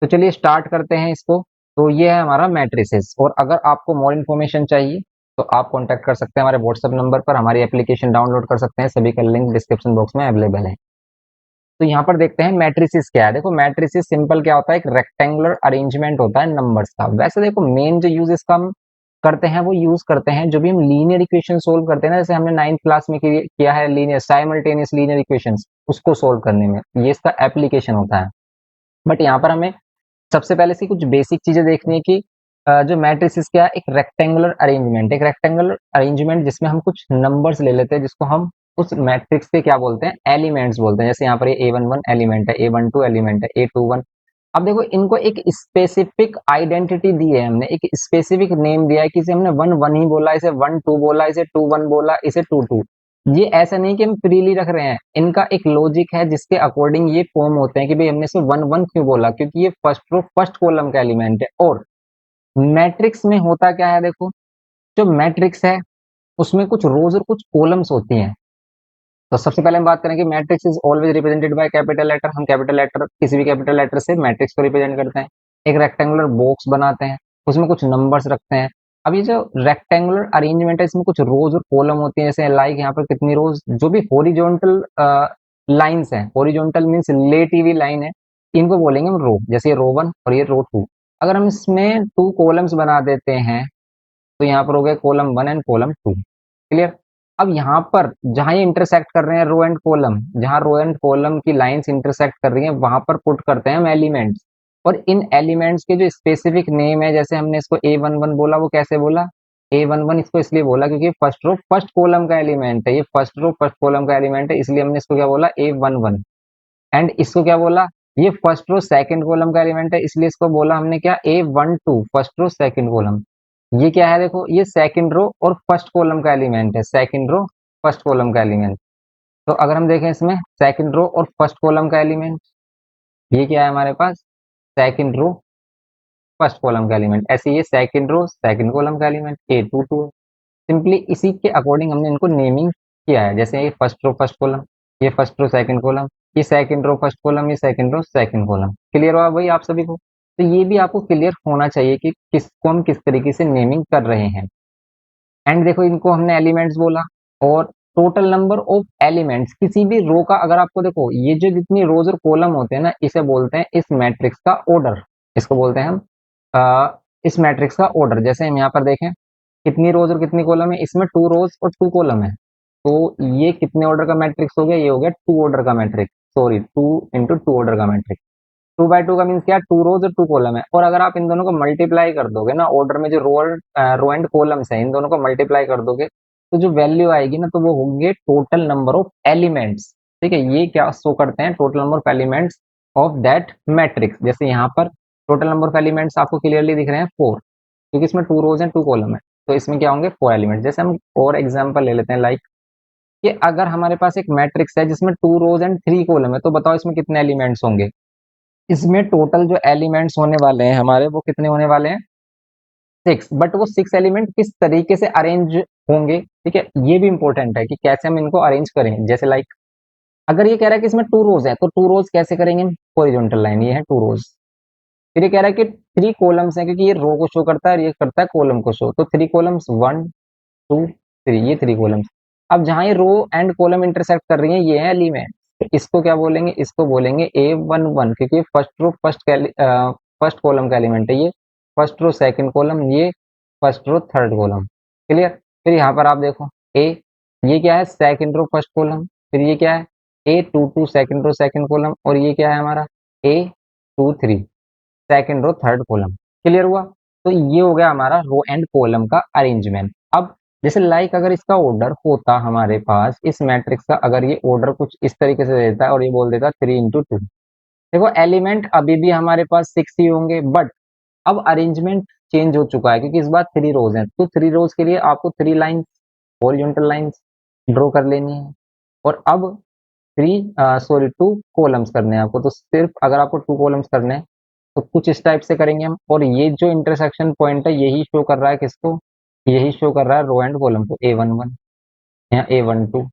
तो चलिए स्टार्ट करते हैं इसको। तो ये है हमारा मैट्रिसेस, और अगर आपको मोर इन्फॉर्मेशन चाहिए तो आप कॉन्टैक्ट कर सकते हैं हमारे व्हाट्सएप नंबर पर, हमारी एप्लीकेशन डाउनलोड कर सकते हैं, सभी का लिंक डिस्क्रिप्शन बॉक्स में अवेलेबल है। तो यहाँ पर देखते हैं मैट्रिसेस क्या है। देखो मैट्रिसेस सिंपल क्या होता है, एक रेक्टेंगुलर अरेंजमेंट होता है नंबर्स का। वैसे देखो मेन जो यूज इसका हम करते हैं वो यूज करते हैं जब भी हम लीनियर इक्वेशन सोल्व करते हैं ना, जैसे हमने 9th क्लास में किया है लीनियर साइमल्टेनियस लीनियर इक्वेशंस, उसको सोल्व करने में ये इसका एप्लीकेशन होता है। बट यहाँ पर हमें सबसे पहले से कुछ बेसिक चीजें देखनी है कि जो मैट्रिसेस क्या है, एक रेक्टेंगुलर अरेंजमेंट, एक रेक्टेंगुलर अरेंजमेंट जिसमें हम कुछ नंबर्स ले लेते हैं जिसको हम उस मैट्रिक्स के क्या बोलते हैं, एलिमेंट्स बोलते हैं। जैसे यहाँ पर ये A11 एलिमेंट है, A12 एलिमेंट है, A21। अब देखो इनको एक स्पेसिफिक आइडेंटिटी दी है हमने, एक स्पेसिफिक नेम दिया है कि इसे हमने 1 1 ही बोला, इसे 1 2 बोला, इसे 2 1 बोला, इसे 2 2। ये ऐसा नहीं कि हम फ्रीली रख रहे हैं, इनका एक लॉजिक है जिसके अकॉर्डिंग ये फॉर्म होते हैं कि भाई हमने इसे 1 1 क्यों बोला, क्योंकि ये फर्स्ट रो फर्स्ट कॉलम का एलिमेंट है। और मैट्रिक्स में होता क्या है, देखो जो मैट्रिक्स है उसमें कुछ रोज और कुछ कॉलम्स होती हैं। तो सबसे पहले हम बात करें कि matrix is always represented by capital letter. हम कैपिटल लेटर, किसी भी कैपिटल लेटर से मैट्रिक्स को रिप्रेजेंट करते हैं। एक रेक्टेंगुलर बॉक्स बनाते हैं, उसमें कुछ नंबर्स रखते हैं। अब ये जो रेक्टेंगुलर अरेंजमेंट है इसमें कुछ रोज और कॉलम होती हैं, जैसे लाइक यहाँ पर कितनी रोज, जो भी हॉरिजॉन्टल लाइंस हैं, हॉरिजॉन्टल मींस लेटी हुई लाइन है, इनको बोलेंगे हम रो। जैसे ये रो 1 और ये रो 2। अगर हम इसमें 2 कॉलम्स बना देते हैं तो यहाँ पर हो गया कॉलम 1 एंड कॉलम 2। क्लियर। अब यहाँ पर जहां ये इंटरसेक्ट कर रहे हैं रो एंड कॉलम, जहां रो एंड कॉलम की लाइंस इंटरसेक्ट कर रही हैं वहां पर पुट करते हैं हम एलिमेंट्स। और इन एलिमेंट्स के जो स्पेसिफिक नेम है, जैसे हमने इसको A11 बोला, वो कैसे बोला, A11 इसको इसलिए बोला क्योंकि फर्स्ट रो फर्स्ट कॉलम का एलिमेंट है, ये फर्स्ट रो फर्स्ट कॉलम का एलिमेंट है, इसलिए हमने इसको क्या बोला, A11। एंड इसको क्या बोला, ये फर्स्ट रो सेकंड कॉलम का एलिमेंट है, इसलिए इसको बोला हमने क्या, A12 first row second column. ये क्या है, देखो ये सेकंड रो और फर्स्ट कॉलम का एलिमेंट है, सेकंड रो फर्स्ट कॉलम का एलिमेंट। तो अगर हम देखें इसमें सेकंड रो और फर्स्ट कॉलम का एलिमेंट, ये क्या है हमारे पास, सेकंड रो फर्स्ट कॉलम का एलिमेंट। ऐसे ये सेकंड रो सेकंड कॉलम का एलिमेंट A22। सिंपली इसी के अकॉर्डिंग हमने इनको नेमिंग किया है, जैसे ये फर्स्ट रो फर्स्ट कॉलम, ये फर्स्ट रो सेकंड कॉलम, ये सेकंड रो फर्स्ट कॉलम, ये second row second column. Clear हुआ भाई आप सभी को। तो ये भी आपको क्लियर होना चाहिए कि किसको हम किस तरीके से नेमिंग कर रहे हैं। एंड देखो इनको हमने एलिमेंट्स बोला। और टोटल नंबर ऑफ एलिमेंट्स किसी भी रो का, अगर आपको देखो ये जो जितनी रोज और कॉलम होते हैं ना, इसे बोलते हैं इस मैट्रिक्स का ऑर्डर। इसको बोलते हैं हम इस मैट्रिक्स का ऑर्डर। जैसे हम यहाँ पर देखें कितनी रोज और कितनी कॉलम है, इसमें 2 रोज और 2 कॉलम है। तो ये कितने ऑर्डर का मैट्रिक्स हो गया, ये हो गया 2 ऑर्डर का मैट्रिक्स, सॉरी 2 × 2 ऑर्डर का मैट्रिक्स। 2 बाई 2 का मीन्स क्या, 2 रोज और 2 कॉलम है। और अगर आप इन दोनों को मल्टीप्लाई कर दोगे ना, ऑर्डर में जो रो एंड कॉलम्स है, इन दोनों को मल्टीप्लाई कर दोगे तो जो वैल्यू आएगी ना, तो वो होंगे टोटल नंबर ऑफ एलिमेंट्स। ठीक है, ये क्या शो करते हैं, total number of elements of that matrix. जैसे यहाँ पर टोटल नंबर ऑफ एलिमेंट्स आपको क्लियरली दिख रहे हैं 4, क्योंकि इसमें 2 रोज एंड 2 कॉलम है, तो इसमें क्या होंगे 4 एलिमेंट। जैसे हम और एग्जाम्पल ले लेते हैं, लाइक कि अगर हमारे पास एक मैट्रिक्स है जिसमें 2 रोज एंड 3 कॉलम है, तो बताओ इसमें कितने एलिमेंट्स होंगे। इसमें टोटल जो एलिमेंट्स होने वाले हैं हमारे, वो कितने होने वाले हैं, 6। बट वो 6 एलिमेंट किस तरीके से अरेंज होंगे, ठीक है, ये भी इंपॉर्टेंट है कि कैसे हम इनको अरेंज करें। जैसे लाइक अगर ये कह रहा है कि इसमें 2 रोज है, तो 2 रोज कैसे करेंगे, हॉरिजॉन्टल लाइन, ये है 2 रोज। फिर ये कह रहा है कि 3 कॉलम्स है, क्योंकि ये रो को शो करता है और ये करता है कॉलम को शो, तो 3 कॉलम्स 1 2 3, ये 3 कॉलम्स। अब जहां ये रो एंड कॉलम इंटरसेक्ट कर रही है, ये है एलिमेंट, तो इसको क्या बोलेंगे, इसको बोलेंगे A11, क्योंकि फर्स्ट रो फर्स्ट कॉलम का एलिमेंट है, ये फर्स्ट रो सेकंड कॉलम, ये first row third column. Clear. फिर यहाँ पर आप देखो ए, ये क्या है, सेकंड रो फर्स्ट कॉलम। फिर ये क्या है, A22 second row second column. और ये क्या है हमारा, A23 second row third column. Clear हुआ। तो ये हो गया हमारा रो एंड कॉलम का अरेंजमेंट। अब जैसे लाइक अगर इसका ऑर्डर होता हमारे पास, इस मैट्रिक्स का अगर ये ऑर्डर कुछ इस तरीके से देता है और ये बोल देता 3 × 2, देखो एलिमेंट अभी भी हमारे पास 6 ही होंगे, बट अब अरेंजमेंट चेंज हो चुका है, क्योंकि इस बार 3 रोज हैं, तो 3 रोज के लिए आपको 3 लाइन्स, हॉरिजॉन्टल लाइन्स ड्रॉ कर लेनी है। और अब 2 कॉलम्स करने हैं आपको। तो सिर्फ अगर आपको 2 कॉलम्स करने हैं तो कुछ इस टाइप से करेंगे हम। और ये जो इंटरसेक्शन पॉइंट है यही शो कर रहा है किसको, यही शो कर रहा है रो एंड कॉलम को। A11, यहाँ A12,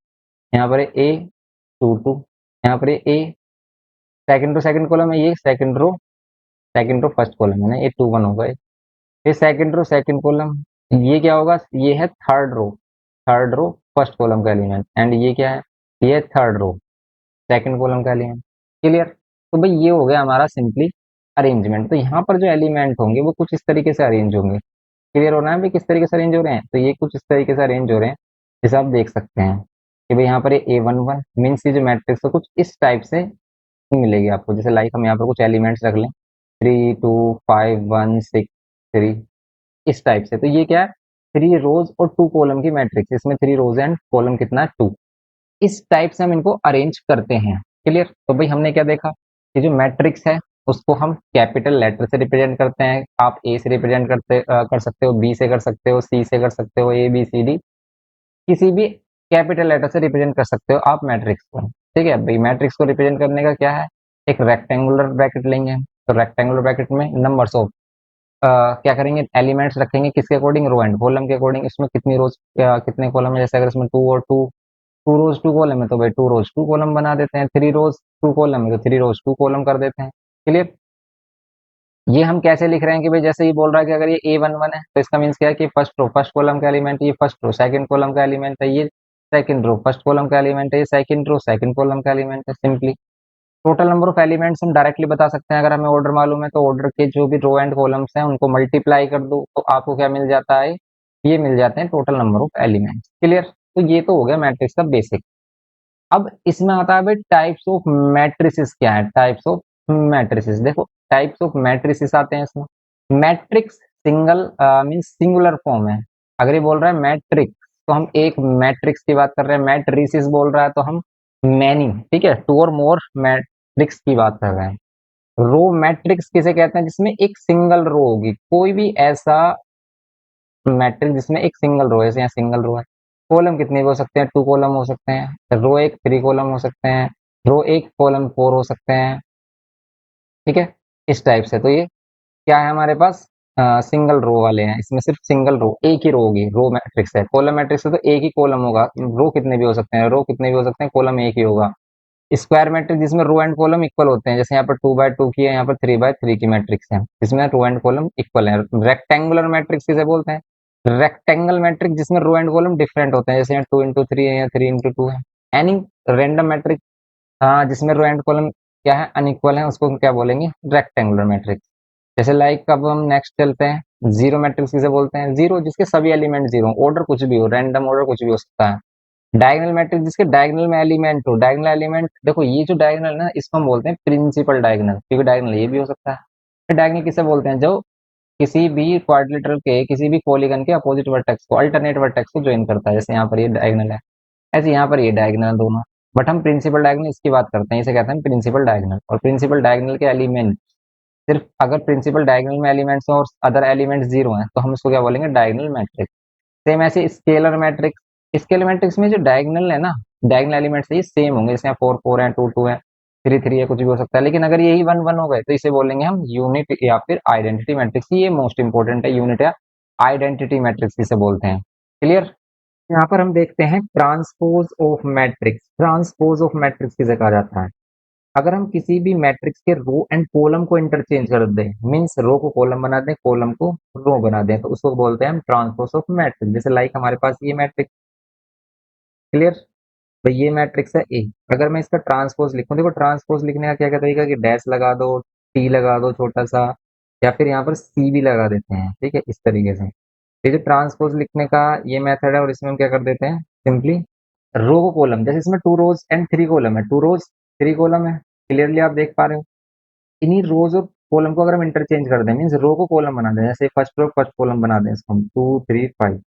यहाँ पर A22, यहाँ पर a second row second column है, ये second row second row first column है ना, ये 2 1 होगा। ये सेकंड रो सेकंड कॉलम, ये क्या होगा, ये है थर्ड रो फर्स्ट कॉलम का एलिमेंट, एंड ये क्या है, ये थर्ड रो सेकंड कॉलम का एलिमेंट। क्लियर। तो भाई ये हो गया हमारा सिंपली अरेंजमेंट। तो यहाँ पर जो एलिमेंट होंगे वो कुछ इस तरीके से अरेंज होंगे। क्लियर हो रहा है भाई किस तरीके से अरेंज हो रहे हैं, तो ये कुछ इस तरीके से अरेंज हो रहे हैं, जैसे आप देख सकते हैं कि भाई यहाँ पर ये A11 मीन्स ये जो मैट्रिक्स है कुछ इस टाइप से मिलेगी आपको। जैसे लाइक हम यहाँ पर कुछ एलिमेंट्स रख लें, 3 2 5 1 6 3, इस टाइप से। तो ये क्या है, 3 रोज और 2 कॉलम की मैट्रिक्स, इसमें 3 रोज एंड कॉलम कितना है, 2। इस टाइप से हम इनको अरेंज करते हैं। क्लियर। तो भाई हमने क्या देखा कि जो मैट्रिक्स है उसको हम कैपिटल लेटर से रिप्रेजेंट करते हैं। आप ए से रिप्रेजेंट कर सकते हो, बी से कर सकते हो, सी से कर सकते हो, A B C D किसी भी कैपिटल लेटर से रिप्रेजेंट कर सकते हो आप मैट्रिक्स को। ठीक है भाई, मैट्रिक्स को रिप्रेजेंट करने का क्या है, एक रेक्टेंगुलर ब्रैकेट लेंगे। तो रेक्टेंगुलर ब्रैकेट में नंबर्स ऑफ क्या करेंगे, एलिमेंट्स रखेंगे किसके अकॉर्डिंग, रो एंड कॉलम के अकॉर्डिंग। इसमें कितनी रोज कितने कॉलम है, जैसे अगर इसमें 2 रोज 2 कॉलम है तो भाई 2 रोज 2 कॉलम बना देते हैं। 3 रोज 2 कॉलम है तो 3 रोज 2 कॉलम कर देते हैं। क्लियर। ये हम कैसे लिख रहे हैं कि भाई जैसे ये बोल रहा है कि अगर ये A11 है तो इसका मीन्स क्या है कि फर्स्ट रो फर्स्ट कॉलम का एलिमेंट, ये फर्स्ट रो सेकंड कॉलम का एलिमेंट है, ये सेकंड रो फर्स्ट कॉलम का एलिमेंट है, ये सेकंड रो सेकंड कॉलम का एलिमेंट है। Simply total number of elements हम डायरेक्टली बता सकते हैं। अगर हमें ऑर्डर मालूम है तो ऑर्डर के जो भी रो एंड कॉलम्स हैं उनको मल्टीप्लाई कर दो तो आपको क्या मिल जाता है, ये मिल जाते हैं total number of elements. Clear. तो ये तो हो गया मैट्रिक्स का बेसिक। अब इसमें आता है भाई टाइप्स ऑफ मैट्रिसेस क्या है, टाइप्स ऑफ मैट्रिसेस। देखो टाइप्स ऑफ मैट्रिसेस आते हैं इसमें। Matrix single means singular form है। अगर ये बोल रहा है मैट्रिक्स तो हम एक मैट्रिक्स की बात कर रहे हैं, मैट्रिसेस बोल रहा है तो हम मैनी, ठीक है, 2 और मोर मैट्रिक्स की बात कर रहे हैं। रो मैट्रिक्स किसे कहते हैं, जिसमें एक सिंगल रो होगी, कोई भी ऐसा मैट्रिक्स जिसमें एक सिंगल रो है, जैसे यहाँ सिंगल रो है। कॉलम कितने भी हो सकते हैं, 2 कॉलम हो सकते हैं, रो एक 3 कॉलम हो सकते हैं, रो एक कॉलम 4 हो सकते हैं। ठीक है, इस टाइप से। तो ये क्या है हमारे पास, सिंगल रो वाले हैं, इसमें सिर्फ सिंगल रो एक ही रो होगी। रो मैट्रिक्स है, कॉलम मैट्रिक्स है तो एक ही कॉलम होगा। रो कितने भी हो सकते हैं, रो कितने भी हो सकते हैं, कॉलम एक ही होगा। स्क्वायर मैट्रिक्स जिसमें रो एंड कॉलम इक्वल होते हैं, जैसे यहाँ पर 2 बाय 2 की है, यहाँ पर 3 बाय 3 की मैट्रिक्स है, जिसमें रो एंड कॉलम इक्वल है। रेक्टेंगुलर मैट्रिक्स किसे बोलते हैं, रेक्टेंगल मैट्रिक्स जिसमें रो एंड कॉलम डिफरेंट होते हैं, जैसे यहाँ 2 × 3 है या 3 × 2 है। एनी रैंडम मैट्रिक्स जिसमें रो एंड कॉलम क्या है, अनइक्वल है, उसको हम क्या बोलेंगे, रेक्टेंगुलर मैट्रिक्स। जैसे लाइक अब हम नेक्स्ट चलते हैं, जीरो मैट्रिक्स किसे बोलते हैं, जीरो जिसके सभी एलिमेंट जीरो, ऑर्डर कुछ भी हो, रैंडम ऑर्डर कुछ भी हो सकता है। डायगोनल मैट्रिक्स जिसके डायगोनल में एलिमेंट हो, डायगोनल एलिमेंट देखो ये जो डायगोनल है ना इसको हम बोलते हैं प्रिंसिपल डायगोनल, क्योंकि डायगोनल ये भी हो सकता है। डायगोनल किसे बोलते हैं, जो किसी भी क्वाड्रिलेटरल के किसी भी पॉलीगन के अपोजिट वर्टेक्स को, अल्टरनेट वर्टेक्स को ज्वाइन करता है। जैसे यहाँ पर ये डायगोनल है, ऐसे यहाँ पर ये डायगोनल दोनों। बट हम प्रिंसिपल डायगोनल इसकी बात करते हैं, इसे कहते हैं प्रिंसिपल डायगोनल। और प्रिंसिपल डायगोनल के एलिमेंट सिर्फ अगर प्रिंसिपल डायगोनल में एलिमेंट्स हैं और अदर एलिमेंट्स जीरो हैं तो हम इसको क्या बोलेंगे, डायगोनल मैट्रिक्स। सेम ऐसे स्केलर मैट्रिक्स, स्केलर मैट्रिक्स में जो डायगोनल है ना, डायगोनल एलिमेंट्स ये सेम होंगे, जैसे यहाँ 4 4 है, 2 2 है, 3 3 है, कुछ भी हो सकता है। लेकिन अगर यही 1 1 हो गए तो इसे बोलेंगे हम यूनिट या फिर आइडेंटिटी मैट्रिक्स। ये मोस्ट इंपॉर्टेंट है, यूनिट या आइडेंटिटी मैट्रिक्स जिसे बोलते हैं। क्लियर। यहाँ पर हम देखते हैं transpose of matrix. Transpose of matrix किसे कहा जाता है, अगर हम किसी भी मैट्रिक्स के रो एंड कॉलम को इंटरचेंज कर दें, मींस रो को कॉलम बना दें, कॉलम को रो बना दें, तो उसको बोलते हैं हम ट्रांसपोज ऑफ मैट्रिक्स। जैसे लाइक हमारे पास ये मैट्रिक्स। क्लियर। तो ये मैट्रिक्स है ए, अगर मैं इसका ट्रांसपोज लिखूं, देखो ट्रांसपोज लिखने का क्या क्या तरीका है कि डैश लगा दो, टी लगा दो छोटा सा, या फिर यहाँ पर सी भी लगा देते हैं। ठीक है, इस तरीके से ये जो ट्रांसपोज लिखने का ये मेथड है, और इसमें हम क्या कर देते हैं, सिंपली रो को कॉलम, जैसे इसमें 2 रोज एंड 3 कॉलम है, 2 रोज 3 कॉलम है, क्लियरली आप देख पा रहे हो। इन्हीं रोज और कॉलम को अगर हम इंटरचेंज कर दें, मीन्स रो को कॉलम बना दें, जैसे फर्स्ट रो फर्स्ट कॉलम बना दें इसको हम 2 3 5,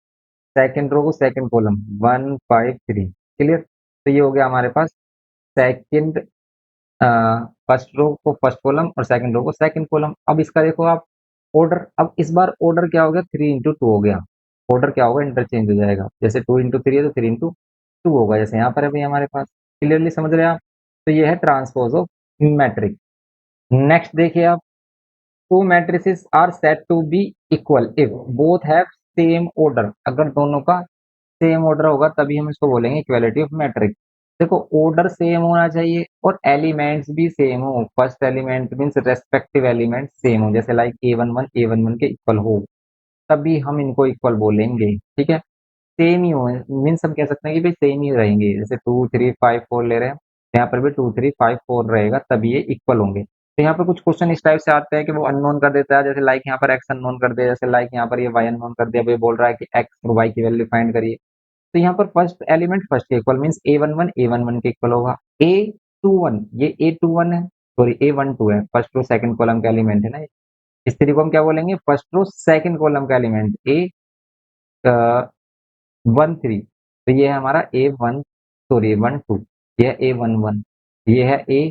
सेकंड रो को सेकंड कॉलम 1 5 3। क्लियर। तो ये हो गया हमारे पास सेकंड, फर्स्ट रो को फर्स्ट कॉलम और सेकंड रो को सेकंड कॉलम। अब इसका देखो आप ऑर्डर, अब इस बार ऑर्डर क्या हो गया, 3 × 2 हो गया। ऑर्डर क्या होगा, इंटरचेंज हो जाएगा, जैसे 2 × 3 है तो 3 × 2 होगा, जैसे यहाँ पर अभी हमारे पास। क्लियरली समझ रहे हैं आप। तो ये है ट्रांसपोज ऑफ मैट्रिक्स। नेक्स्ट देखिए आप, two matrices are said to be equal if both have same order. अगर दोनों का सेम ऑर्डर होगा तभी हम इसको बोलेंगे इक्वालिटी ऑफ मैट्रिक्स। देखो ऑर्डर सेम होना चाहिए और एलिमेंट्स भी सेम हो। First element means respective element same हो, जैसे लाइक ए वन वन के इक्वल हो, तभी हम इनको इक्वल बोलेंगे। ठीक है, सेम ही हो मीन्स हम कह सकते हैं कि भाई सेम ही रहेंगे। जैसे 2 3 5 4 ले रहे हैं, यहाँ पर भी 2 3 5 4 रहेगा, तभी ये इक्वल होंगे। तो यहाँ पर कुछ क्वेश्चन इस टाइप से आते हैं कि वो अननोन कर देता है, जैसे लाइक यहाँ पर एक्स अननोन कर दिया, जैसे लाइक यहाँ पर ये वाई अननोन कर दिया, वो ये बोल रहा है कि एक्स और वाई की वैल्यू फाइंड करिए। तो यहाँ पर फर्स्ट एलिमेंट फर्स्ट के इक्वल मीन्स ए वन वन के इक्वल होगा। ए 2 1 ये ए 2 1 है, सॉरी ए 1 2 है, फर्स्ट रो सेकंड कॉलम का एलिमेंट है ना। इस तरीके को हम क्या बोलेंगे, फर्स्ट रो सेकंड कॉलम का एलिमेंट ए 1 3। तो ये है हमारा ए 1, सॉरी ए 1 2, ये है ए 1 1, ये है ए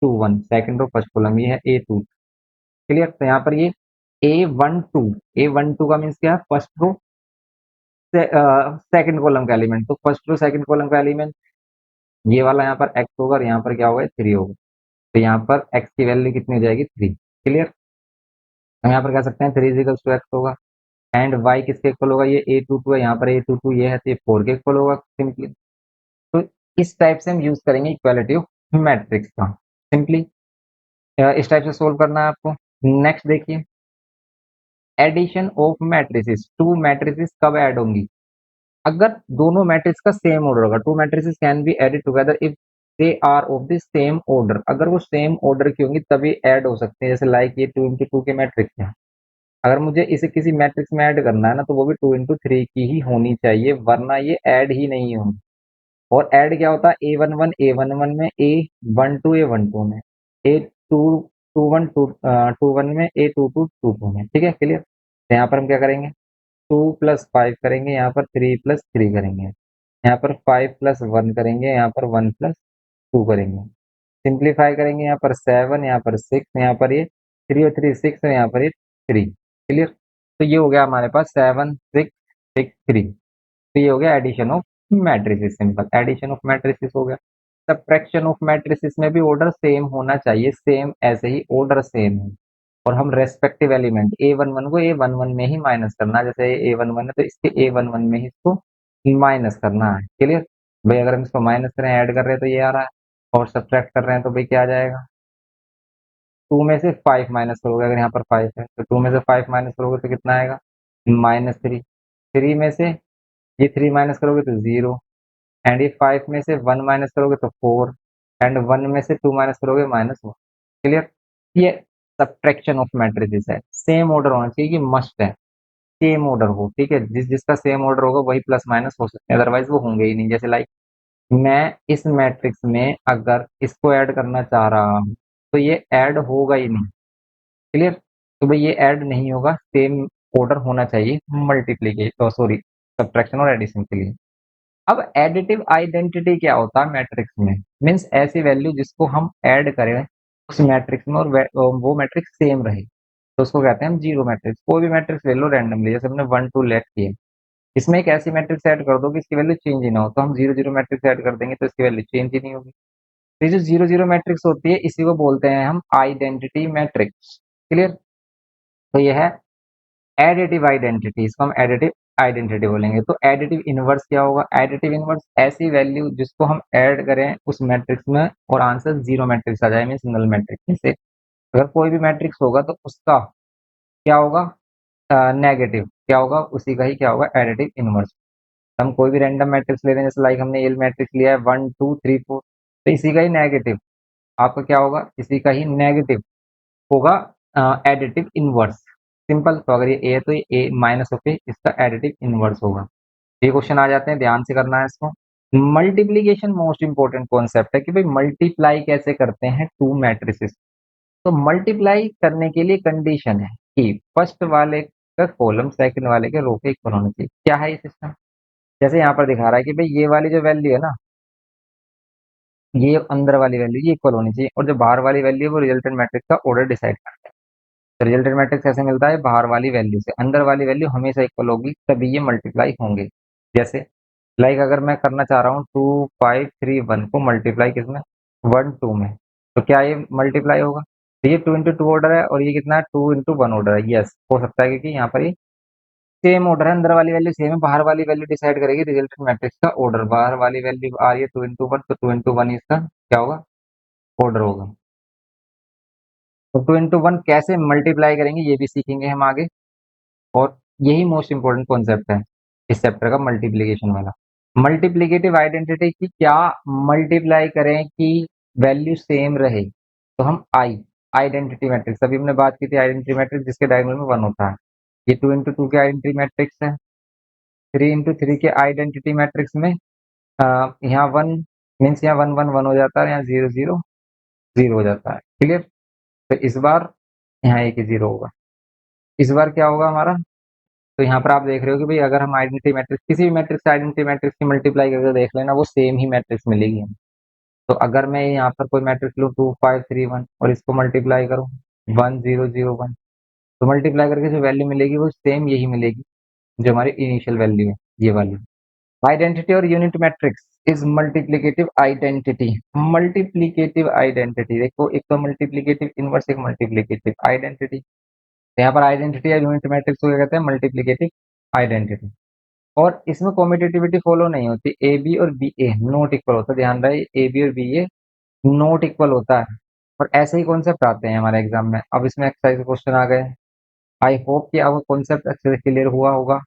2 1 सेकंड रो फर्स्ट कॉलम, ये है ए 2। क्लियर। तो यहाँ पर ये ए 1 2 का मीन्स क्या है, फर्स्ट रो सेकंड कॉलम का एलिमेंट। तो फर्स्ट रो सेकंड कॉलम का एलिमेंट ये वाला यहाँ पर एक्स होगा और यहाँ पर क्या होगा, 3 होगा। तो यहाँ पर एक्स की वैल्यू कितनी हो जाएगी, 3। क्लियर। हम यहाँ पर कह सकते हैं 3 = x होगा। एंड वाई किसके इक्वल होगा, ये ए 2 2 है, यहाँ पर ए 2 2 ये है, तो ये 4 के इक्वल होगा सिंपली। तो इस टाइप से हम यूज करेंगे इक्वालिटी ऑफ मैट्रिक्स का सिंपली। इस टाइप से सोल्व करना है आपको। नेक्स्ट देखिए, addition of matrices. Two matrices कब ऐड होंगी, अगर दोनों मैट्रिक्स का सेम ऑर्डर होगा। Two matrices can be added together if they are of the same order. अगर वो सेम ऑर्डर की होंगी तभी ऐड हो सकते हैं। जैसे लाइक ये 2 × 2 के मैट्रिक्स है, अगर मुझे इसे किसी मैट्रिक्स में ऐड करना है ना, तो वो भी 2 × 3 की ही होनी चाहिए, वरना ये ऐड ही नहीं होंगी। और ऐड क्या होता है, ए 1 1 में, ए 1 2 ए 1 2 में, ए 2 2 1 में, ए 2 2 2 2 में। ठीक है, क्लियर। तो यहाँ पर हम क्या करेंगे, 2 + 5 करेंगे, यहाँ पर 3 + 3 करेंगे, यहाँ पर 5 + 1 करेंगे, यहाँ पर 1 + 2 करेंगे। सिंप्लीफाई करेंगे, यहाँ पर 7, यहाँ पर 6, यहाँ पर ये 3 और 3 6 है, यहाँ पर ये 3। क्लियर। तो ये हो गया हमारे पास 7 6 6 3। तो ये हो गया addition of matrices, simple addition of matrices हो गया। सब्ट्रैक्शन ऑफ मैट्रिसेस में भी ऑर्डर सेम होना चाहिए, सेम ऐसे ही ऑर्डर सेम है। और हम रेस्पेक्टिव एलिमेंट ए 1 1 को ए 1 1 में ही माइनस करना है। जैसे ए 1 1 है तो इसके ए 1 1 में ही इसको माइनस करना है। क्लियर। भाई अगर हम इसको माइनस करें, ऐड कर रहे हैं तो ये आ रहा है, और सब्ट्रैक्ट कर रहे हैं तो भाई क्या आ जाएगा, 2 में से 5 माइनस करोगे, अगर यहाँ पर 5 है तो 2 में से 5 माइनस करोगे तो कितना आएगा, -3। 3 में से ये 3 माइनस करोगे तो 0। एंड ये 5 में से 1 माइनस करोगे तो 4। एंड 1 में से 2 माइनस करोगे -1। क्लियर। ये सब्ट्रैक्शन ऑफ मैट्रिसेस है। सेम ऑर्डर होना चाहिए, ये मस्ट है, सेम ऑर्डर हो। ठीक है, जिसका सेम ऑर्डर होगा वही प्लस माइनस हो सकते हैं, अदरवाइज वो होंगे ही नहीं। जैसे लाइक मैं इस मैट्रिक्स में अगर इसको ऐड करना चाह रहा हूँ तो ये ऐड होगा ही नहीं। क्लियर। तो भाई ये ऐड नहीं होगा, सेम ऑर्डर होना चाहिए मल्टीप्लीकेशन, सॉरी, सब्ट्रैक्शन और एडिशन के लिए। अब एडिटिव आइडेंटिटी क्या होता है मैट्रिक्स में, मीन्स ऐसी वैल्यू जिसको हम ऐड करें उस मैट्रिक्स में और वो मैट्रिक्स सेम रहे, तो उसको कहते हैं हम जीरो मैट्रिक्स। कोई भी मैट्रिक्स ले लो रैंडमली, जैसे हमने 1 2 लेट किए, इसमें एक ऐसी मैट्रिक्स ऐड कर दो कि इसकी वैल्यू चेंज ही ना हो, तो हम 0 0 मैट्रिक्स ऐड कर देंगे तो इसकी वैल्यू चेंज ही नहीं होगी। तो ये जो 0 0 मैट्रिक्स होती है इसी को बोलते हैं हम आइडेंटिटी मैट्रिक्स। क्लियर। तो ये है एडिटिव आइडेंटिटी, इसको हम एडिटिव आइडेंटिटी बोलेंगे। तो एडिटिव इनवर्स क्या होगा, एडिटिव इनवर्स ऐसी वैल्यू जिसको हम ऐड करें उस मैट्रिक्स में और आंसर जीरो मैट्रिक्स आ जाए, मीन सिंगल मैट्रिक्स। जैसे अगर कोई भी मैट्रिक्स होगा तो उसका क्या होगा, नेगेटिव क्या होगा, उसी का ही क्या होगा, एडिटिव इनवर्स। हम कोई भी रैंडम मैट्रिक्स ले रहे हैं, जैसे लाइक हमने एल मैट्रिक्स लिया है 1 2 3 4, तो इसी का ही नेगेटिव आपका क्या होगा, इसी का ही नेगेटिव होगा एडिटिव इनवर्स। सिंपल। तो अगर ये ए है तो ये ए माइनस होके इसका एडिटिव इनवर्स होगा। ये क्वेश्चन आ जाते हैं, ध्यान से करना है इसको। मल्टीप्लीकेशन मोस्ट इंपॉर्टेंट कॉन्सेप्ट है कि भाई मल्टीप्लाई कैसे करते हैं टू मैट्रिसेस। तो मल्टीप्लाई करने के लिए कंडीशन है कि फर्स्ट वाले का कॉलम सेकंड वाले के रो के इक्वल होना चाहिए। क्या है ये सिस्टम, जैसे यहाँ पर दिखा रहा है कि भाई ये वाली जो वैल्यू है ना, ये अंदर वाली वैल्यू ये इक्वल होनी चाहिए, और जो बाहर वाली वैल्यू है वो रिजल्टेंट मैट्रिक्स का ऑर्डर डिसाइड करता है। तो रिजल्टेंट मैट्रिक्स कैसे मिलता है, बाहर वाली वैल्यू से, अंदर वाली वैल्यू हमेशा इक्वल होगी तभी ये मल्टीप्लाई होंगे। जैसे लाइक अगर मैं करना चाह रहा हूँ 2 5 3 1 को मल्टीप्लाई किसमें, 1 2 में, तो क्या ये मल्टीप्लाई होगा। तो ये 2 × 2 ऑर्डर है और ये कितना है, 2 × 1 ऑर्डर है। यस, हो सकता है क्योंकि यहाँ पर ये सेम ऑर्डर है, अंदर वाली वैल्यू सेम है, बाहर वाली वैल्यू डिसाइड करेगी रिजल्टेंट मैट्रिक्स का ऑर्डर। बाहर वाली वैल्यू आ रही है 2 into 1, तो 2 into 1 इसका क्या होगा, ऑर्डर होगा। तो 2 into 1 कैसे मल्टीप्लाई करेंगे ये भी सीखेंगे हम आगे। और यही मोस्ट इंपॉर्टेंट कॉन्सेप्ट है इस चैप्टर का, मल्टीप्लीकेशन वाला। मल्टीप्लीकेटिव आइडेंटिटी की क्या मल्टीप्लाई करें कि वैल्यू सेम रहे, तो हम आइडेंटिटी मैट्रिक्स, अभी हमने बात की थी आइडेंटिटी मैट्रिक्स जिसके डायगोनल में 1 होता है। ये 2 into 2 के आइडेंटिटी मैट्रिक्स है। 3 into 3 के आइडेंटिटी मैट्रिक्स में यहाँ 1 मीन्स यहाँ 1 1 1 हो जाता है, यहाँ 0 0 0 हो जाता है। क्लियर। तो इस बार यहाँ एक ही 0 होगा। इस बार क्या होगा हमारा, तो यहाँ पर आप देख रहे हो कि भाई अगर हम आइडेंटिटी मैट्रिक्स किसी भी मैट्रिक्स से आइडेंटिटी मैट्रिक्स की मल्टीप्लाई करके देख लेना, वो सेम ही मैट्रिक्स मिलेगी हमें। तो अगर मैं यहाँ पर कोई मैट्रिक्स लूँ 2 5 3 1 और इसको मल्टीप्लाई करूँ 1 0 0 1, तो मल्टीप्लाई करके जो वैल्यू मिलेगी वो सेम यही मिलेगी जो हमारी इनिशियल वैल्यू है, ये वाली। आइडेंटिटी और unit matrix is multiplicative identity. Multiplicative identity देखो, एक तो मल्टीप्लिकेटिव इनवर्स, एक मल्टीप्लिकेटिव आइडेंटिटी। यहाँ पर आइडेंटिटी या यूनिट मैट्रिक्स को क्या कहते हैं, मल्टीप्लिकेटिव आइडेंटिटी। और इसमें कॉम्पिटिटिविटी फॉलो नहीं होती, ए बी और बी ए नॉट इक्वल होता है, ध्यान रहे ए बी और बी ए नॉट इक्वल होता है। और ऐसे ही कॉन्सेप्ट आते हैं हमारे एग्जाम में। अब इसमें एक्सरसाइज क्वेश्चन आ गए। आई होप कि आपको कॉन्सेप्ट अच्छे से क्लियर हुआ होगा।